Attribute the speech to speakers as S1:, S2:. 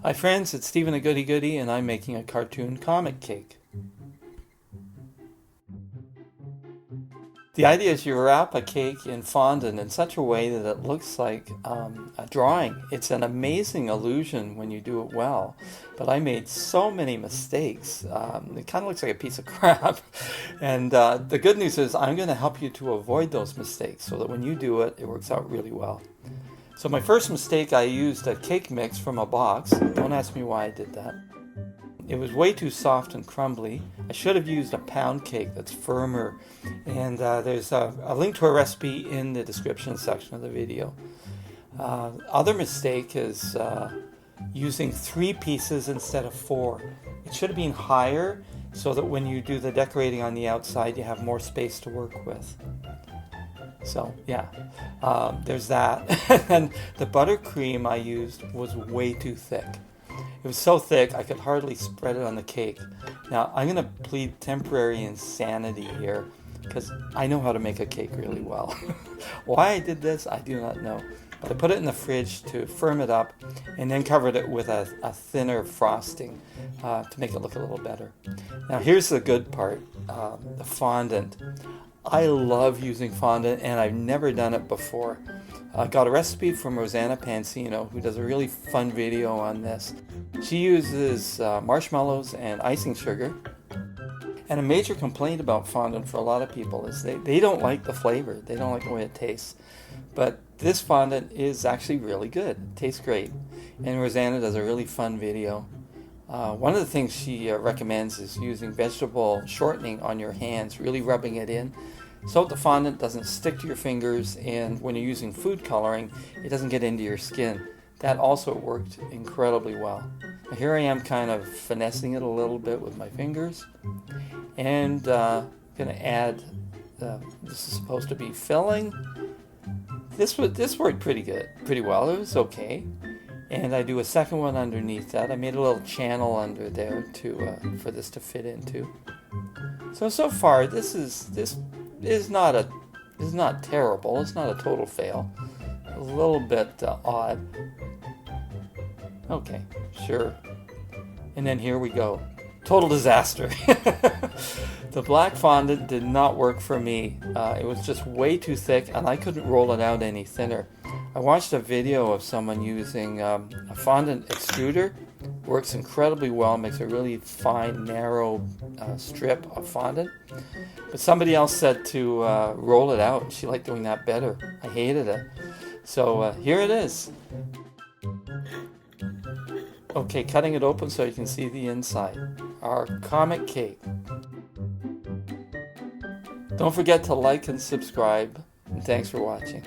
S1: Hi friends, it's Stephen at Goodie Goodie and I'm making a cartoon comic cake. The idea is you wrap a cake in fondant in such a way that it looks like a drawing. It's an amazing illusion when you do it well, but I made so many mistakes. It kind of looks like a piece of crap. And the good news is I'm going to help you to avoid those mistakes so that when you do it, it works out really well. So my first mistake, I used a cake mix from a box. Don't ask me why I did that. It was way too soft and crumbly. I should have used a pound cake that's firmer. And there's a link to a recipe in the description section of the video. Other mistake is using 3 pieces instead of 4. It should have been higher so that when you do the decorating on the outside, you have more space to work with. So yeah, there's that. And the buttercream I used was way too thick. It was so thick I could hardly spread it on the cake. Now I'm going to plead temporary insanity here because I know how to make a cake really well. Why I did this, I do not know. But I put it in the fridge to firm it up and then covered it with a thinner frosting to make it look a little better. Now here's the good part, the fondant. I love using fondant and I've never done it before. I got a recipe from Rosanna Pansino, who does a really fun video on this. She uses marshmallows and icing sugar. And a major complaint about fondant for a lot of people is they don't like the flavor. They don't like the way it tastes. But this fondant is actually really good. It tastes great. And Rosanna does a really fun video. One of the things she recommends is using vegetable shortening on your hands, really rubbing it in, so the fondant doesn't stick to your fingers, and when you're using food coloring, it doesn't get into your skin. That also worked incredibly well. Now here I am kind of finessing it a little bit with my fingers, and going to add, this is supposed to be filling. This worked pretty well. It was okay. And I do a second one underneath that. I made a little channel under there for this to fit into. So far this is not terrible. It's not a total fail. A little bit odd. Okay, sure. And then here we go. Total disaster. The black fondant did not work for me. It was just way too thick and I couldn't roll it out any thinner. I watched a video of someone using a fondant extruder. Works incredibly well, makes a really fine, narrow strip of fondant. But somebody else said to roll it out. She liked doing that better. I hated it. So here it is. Okay, cutting it open so you can see the inside. Our comic cake. Don't forget to like and subscribe. And thanks for watching.